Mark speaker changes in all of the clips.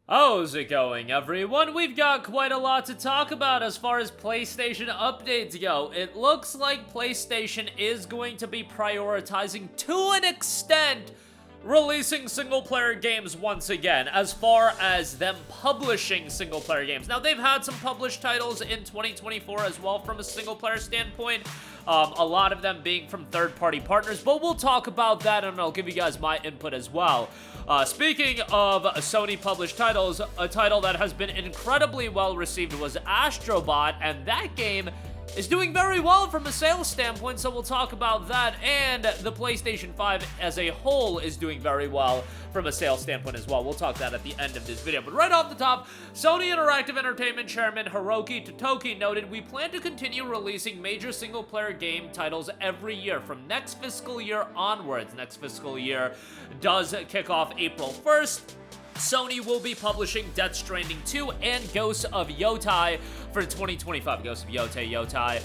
Speaker 1: How's it going, everyone? We've got quite a lot to talk about as far as PlayStation updates go. It looks like PlayStation is going to be prioritizing, to an extent, releasing single-player games once again, as far as them publishing single-player games. Now, they've had some published titles in 2024 as well from a single-player standpoint, a lot of them being from third-party partners, but we'll talk about that and I'll give you guys my input as well. Speaking of Sony-published titles, a title that has been incredibly well-received was Astro, and that game is doing very well from a sales standpoint, so we'll talk about that, and the PlayStation 5 as a whole is doing very well from a sales standpoint as well. We'll talk that at the end of this video. But right off the top, Sony Interactive Entertainment Chairman Hiroki Totoki noted, "We plan to continue releasing major single-player game titles every year from next fiscal year onwards." Next fiscal year does kick off April 1st. Sony will be publishing Death Stranding 2 and Ghosts of Yotai for 2025. Ghosts of Yotai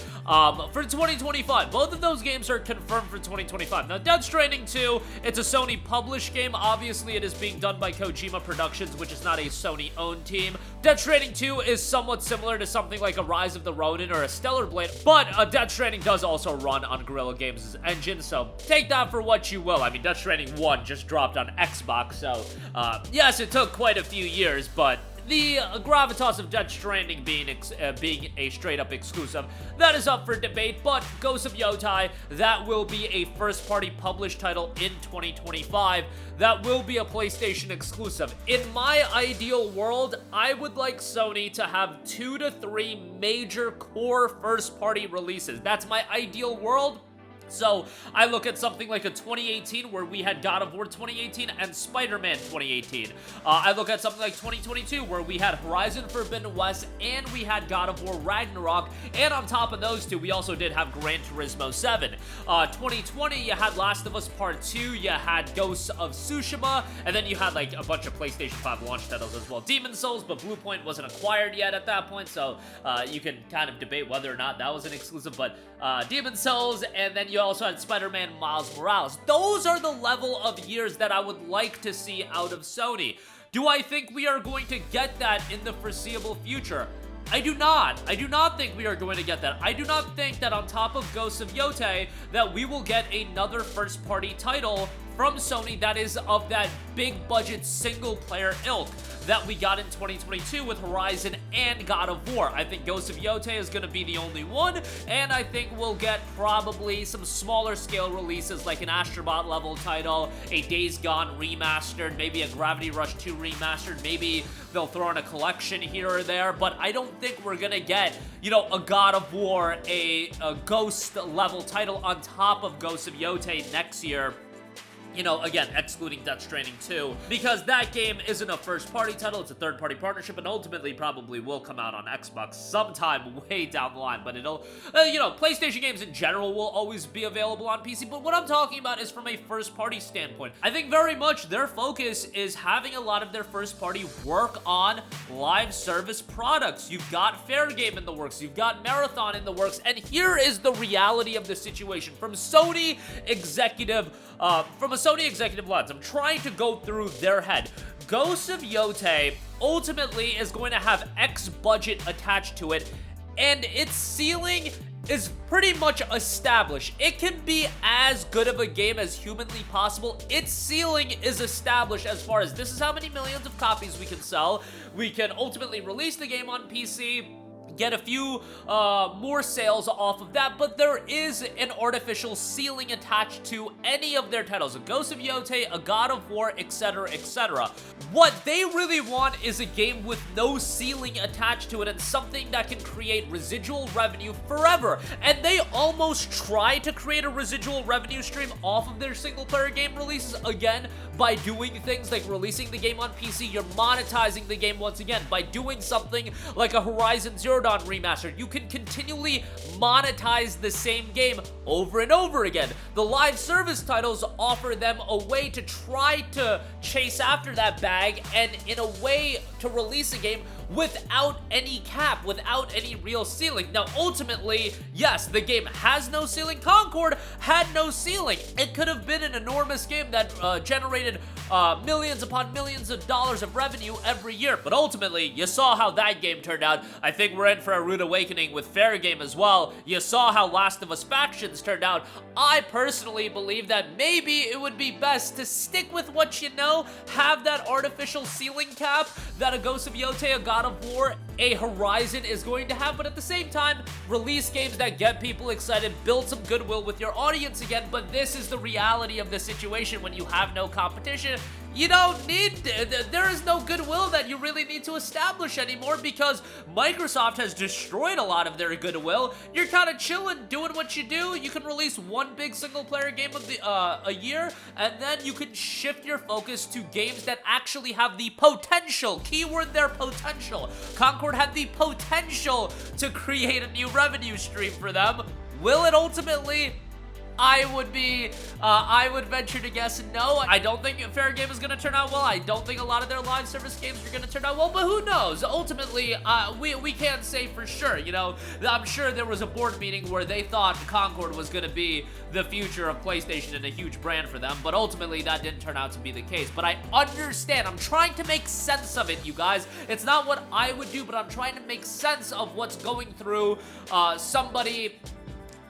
Speaker 1: for 2025. Both of those games are confirmed for 2025. Now, Death Stranding 2, it's a Sony published game. Obviously, it is being done by Kojima Productions, which is not a Sony-owned team. Death Stranding 2 is somewhat similar to something like a Rise of the Ronin or a Stellar Blade, but Death Stranding does also run on Guerrilla Games' engine, so take that for what you will. I mean, Death Stranding 1 just dropped on Xbox, so yes, it took quite a few years, but the gravitas of Death Stranding being a straight-up exclusive, that is up for debate, but Ghosts of Yotai, that will be a first-party published title in 2025. That will be a PlayStation exclusive. In my ideal world, I would like Sony to have 2 to 3 major core first-party releases. That's my ideal world. So, I look at something like a 2018 where we had God of War 2018 and Spider-Man 2018. I look at something like 2022 where we had Horizon Forbidden West and we had God of War Ragnarok, and on top of those two, we also did have Gran Turismo 7. 2020, you had Last of Us Part 2, you had Ghosts of Tsushima, and then you had like a bunch of PlayStation 5 launch titles as well. Demon's Souls, but Bluepoint wasn't acquired yet at that point, so you can kind of debate whether or not that was an exclusive, but Demon's Souls, and then you also had Spider-Man Miles Morales. Those are the level of years that I would like to see out of Sony. Do I think we are going to get that in the foreseeable future? I do not. I do not think we are going to get that. I do not think that on top of Ghosts of Yotai that we will get another first-party title from Sony that is of that big-budget single-player ilk that we got in 2022 with Horizon and God of War. I think Ghosts of Yotai is going to be the only one, and I think we'll get probably some smaller scale releases like an Astrobot level title, a Days Gone remastered, maybe a Gravity Rush 2 remastered, maybe they'll throw in a collection here or there, but I don't think we're going to get, you know, a God of War, a Ghost level title on top of Ghosts of Yotai next year. You know, again, excluding Death Stranding 2, because that game isn't a first-party title, it's a third-party partnership, and ultimately probably will come out on Xbox sometime way down the line, but it'll, you know, PlayStation games in general will always be available on PC, but what I'm talking about is from a first-party standpoint. I think very much their focus is having a lot of their first-party work on live service products. You've got Fair Game in the works, you've got Marathon in the works, and here is the reality of the situation. From a Sony executive lens, I'm trying to go through their head. Ghosts of Yotai ultimately is going to have X budget attached to it, and its ceiling is pretty much established. It can be as good of a game as humanly possible. Its ceiling is established as far as this is how many millions of copies we can sell. We can ultimately release the game on PC, get a few more sales off of that, but there is an artificial ceiling attached to any of their titles, a Ghost of Yotai, a God of War, etc., etc. What they really want is a game with no ceiling attached to it and something that can create residual revenue forever, and they almost try to create a residual revenue stream off of their single-player game releases, again, by doing things like releasing the game on PC. You're monetizing the game once again by doing something like a Horizon Zero Dawn remastered. You can continually monetize the same game over and over again. The live service titles offer them a way to try to chase after that bag and in a way to release a game without any cap, without any real ceiling. Now, ultimately, yes, the game has no ceiling. Concord had no ceiling. It could have been an enormous game that generated millions upon millions of dollars of revenue every year, but ultimately, you saw how that game turned out. I think we're in for a rude awakening with Fair Game as well. You saw how Last of Us Factions turned out. I personally believe that maybe it would be best to stick with what you know, have that artificial ceiling cap that a Ghost of Yotei, a God of War, a Horizon is going to have, but at the same time, release games that get people excited, build some goodwill with your audience again. But this is the reality of the situation when you have no competition. You don't need, there is no goodwill that you really need to establish anymore because Microsoft has destroyed a lot of their goodwill. You're kind of chilling, doing what you do. You can release one big single-player game of the a year, and then you can shift your focus to games that actually have the potential, keyword there, potential. Concord had the potential to create a new revenue stream for them. Will it ultimately? I would venture to guess no. I don't think Fair Game is going to turn out well. I don't think a lot of their live service games are going to turn out well, but who knows? Ultimately, we can't say for sure, you know? I'm sure there was a board meeting where they thought Concord was going to be the future of PlayStation and a huge brand for them, but ultimately that didn't turn out to be the case. But I understand. I'm trying to make sense of it, you guys. It's not what I would do, but I'm trying to make sense of what's going through somebody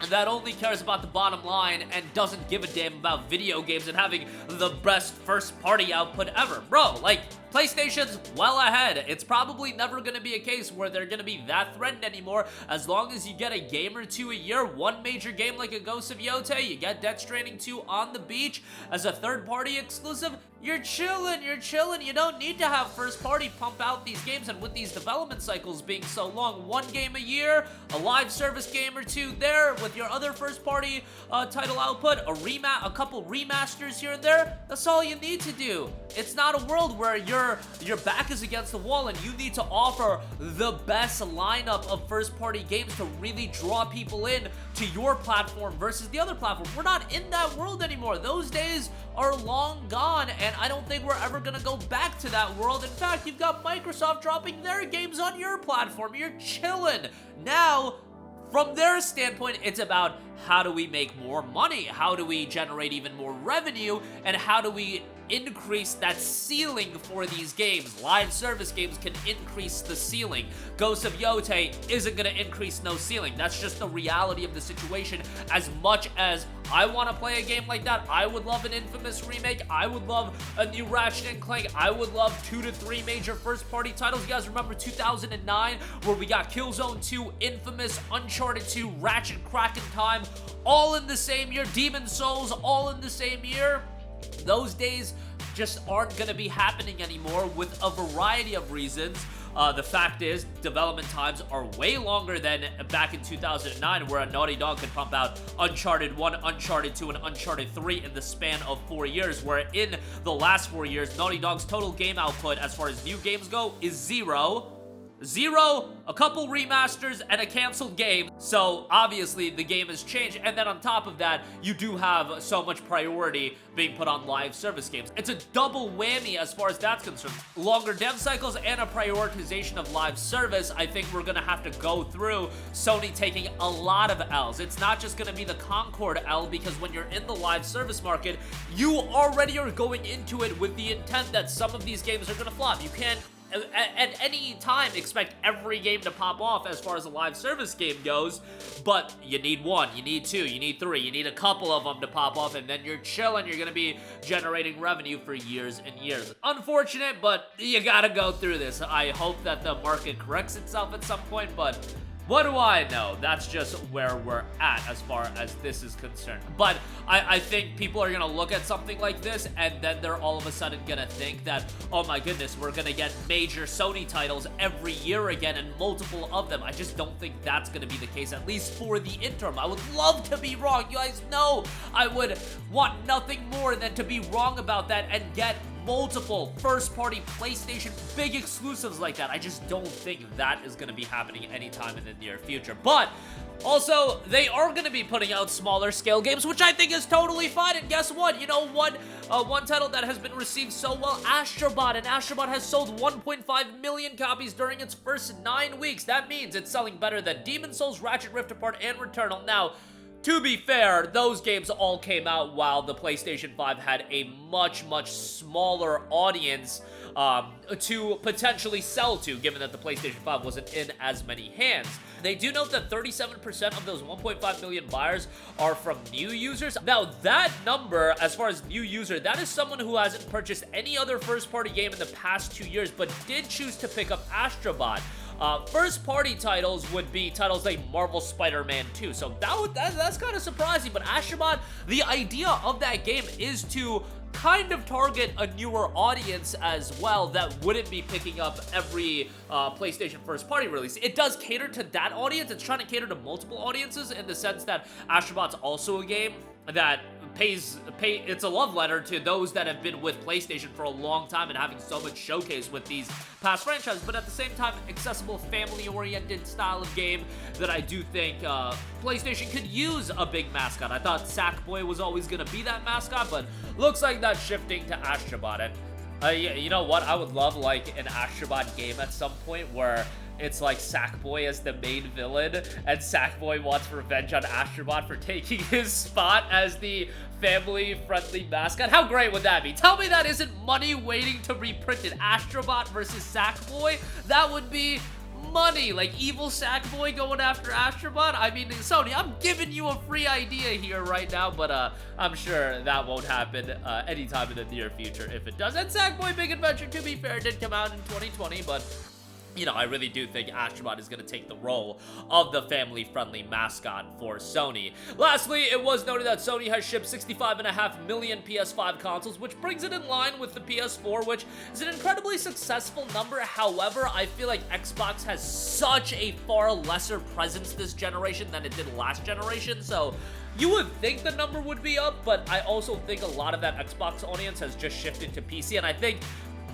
Speaker 1: that only cares about the bottom line and doesn't give a damn about video games and having the best first-party output ever. Bro, like, PlayStation's well ahead. It's probably never going to be a case where they're going to be that threatened anymore. As long as you get a game or two a year, one major game like a Ghost of Yotei, you get Death Stranding 2 on the beach as a third-party exclusive, you're chilling, you're chilling. You don't need to have first-party pump out these games, and with these development cycles being so long, one game a year, a live service game or two there with your other first-party title output, a couple remasters here and there, that's all you need to do. It's not a world where your back is against the wall and you need to offer the best lineup of first-party games to really draw people in to your platform versus the other platform. We're not in that world anymore. Those days are long gone, and I don't think we're ever gonna go back to that world. In fact, you've got Microsoft dropping their games on your platform. You're chilling. Now, from their standpoint, it's about how do we make more money? How do we generate even more revenue? And how do we increase that ceiling for these games? Live service games can increase the ceiling. Ghost of Yotei isn't going to increase no ceiling. That's just the reality of the situation. As much as I want to play a game like that, I would love an Infamous remake. I would love a new Ratchet & Clank. I would love 2 to 3 major first-party titles. You guys remember 2009 where we got Killzone 2, Infamous, Uncharted 2, Ratchet Crack in Time, all in the same year. Demon's Souls, all in the same year. Those days just aren't going to be happening anymore with a variety of reasons. The fact is, development times are way longer than back in 2009, where a Naughty Dog could pump out Uncharted 1, Uncharted 2, and Uncharted 3 in the span of 4 years, where in the last 4 years, Naughty Dog's total game output as far as new games go is zero, a couple remasters, and a canceled game. So obviously the game has changed, and then on top of that, you do have so much priority being put on live service games. It's a double whammy as far as that's concerned. Longer dev cycles and a prioritization of live service. I think we're gonna have to go through Sony taking a lot of L's. It's not just gonna be the Concord L, because when you're in the live service market, you already are going into it with the intent that some of these games are gonna flop. You can't at any time expect every game to pop off as far as a live service game goes, but you need 1, you need 2, you need 3, you need a couple of them to pop off, and then you're chilling. You're gonna be generating revenue for years and years. Unfortunate, but you gotta go through this. I hope that the market corrects itself at some point, but what do I know? That's just where we're at as far as this is concerned. But I think people are gonna look at something like this, and then they're all of a sudden gonna think that, oh my goodness, we're gonna get major Sony titles every year again, and multiple of them. I just don't think that's gonna be the case, at least for the interim. I would love to be wrong. You guys know I would want nothing more than to be wrong about that and get multiple first-party PlayStation big exclusives like that. I just don't think that is going to be happening anytime in the near future. But Also, they are going to be putting out smaller scale games, which I think is totally fine. And guess what? You know what? One title that has been received so well, Astrobot. And Astrobot has sold 1.5 million copies during its first 9 weeks. That means it's selling better than Demon's Souls, Ratchet Rift Apart, and Returnal. Now, to be fair, those games all came out while the PlayStation 5 had a much, much smaller audience to potentially sell to, given that the PlayStation 5 wasn't in as many hands. They do note that 37% of those 1.5 million buyers are from new users. Now, that number, as far as new user, that is someone who hasn't purchased any other first-party game in the past 2 years, but did choose to pick up Astrobot. First-party titles would be titles like Marvel Spider-Man 2, so that's kind of surprising, but Astrobot, the idea of that game is to kind of target a newer audience as well that wouldn't be picking up every PlayStation first-party release. It does cater to that audience. It's trying to cater to multiple audiences in the sense that Astrobot's also a game that it's a love letter to those that have been with PlayStation for a long time and having so much showcase with these past franchises, but at the same time, accessible, family-oriented style of game that I do think PlayStation could use a big mascot. I thought Sackboy was always going to be that mascot, but looks like that's shifting to Astrobot. And you know what? I would love like an Astrobot game at some point where it's like Sackboy as the main villain, and Sackboy wants revenge on Astrobot for taking his spot as the family-friendly mascot. How great would that be? Tell me that isn't money waiting to be printed. Astrobot versus Sackboy? That would be money. Like evil Sackboy going after Astrobot? I mean, Sony, I'm giving you a free idea here right now, but I'm sure that won't happen anytime in the near future if it does. And Sackboy Big Adventure, to be fair, did come out in 2020, but you know, I really do think Astrobot is going to take the role of the family-friendly mascot for Sony. Lastly, it was noted that Sony has shipped 65.5 million PS5 consoles, which brings it in line with the PS4, which is an incredibly successful number. However, I feel like Xbox has such a far lesser presence this generation than it did last generation, so you would think the number would be up, but I also think a lot of that Xbox audience has just shifted to PC, and I think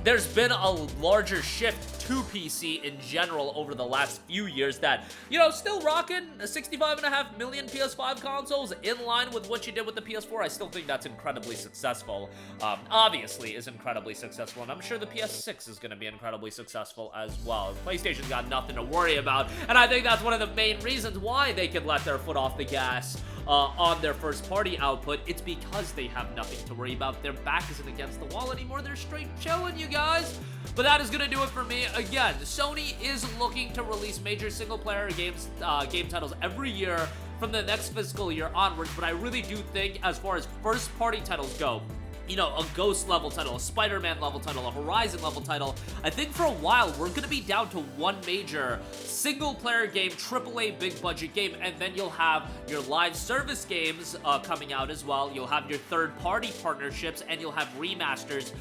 Speaker 1: there's been a larger shift to PC in general over the last few years that, you know, still rocking 65.5 million PS5 consoles in line with what you did with the PS4. I still think that's incredibly successful. Obviously is incredibly successful, and I'm sure the PS6 is going to be incredibly successful as well. PlayStation's got nothing to worry about, and I think that's one of the main reasons why they can let their foot off the gas on their first-party output. It's because they have nothing to worry about. Their back isn't against the wall anymore. They're straight chilling, you guys. But that is going to do it for me. Again, Sony is looking to release major single-player game titles every year from the next fiscal year onwards, but I really do think as far as first-party titles go, you know, a Ghost level title, a Spider-Man level title, a Horizon level title, I think for a while we're going to be down to one major single-player game, AAA big-budget game, and then you'll have your live service games coming out as well. You'll have your third-party partnerships, and you'll have remasters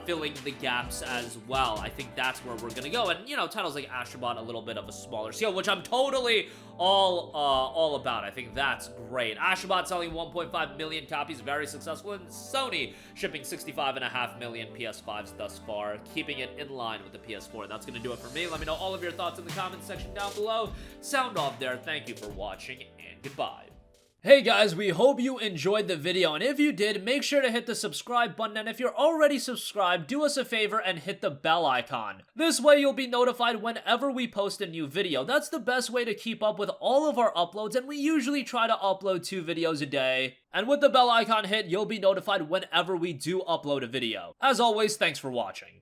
Speaker 1: filling the gaps as well. I think that's where we're going to go. And, you know, titles like Astrobot, a little bit of a smaller scale, which I'm totally all about. I think that's great. Astrobot selling 1.5 million copies, very successful, and Sony shipping 65.5 million PS5s thus far, keeping it in line with the PS4. That's going to do it for me. Let me know all of your thoughts in the comments section down below. Sound off there. Thank you for watching, and goodbye. Hey guys, we hope you enjoyed the video, and if you did, make sure to hit the subscribe button, and if you're already subscribed, do us a favor and hit the bell icon. This way you'll be notified whenever we post a new video. That's the best way to keep up with all of our uploads, and we usually try to upload 2 videos a day. And with the bell icon hit, you'll be notified whenever we do upload a video. As always, thanks for watching.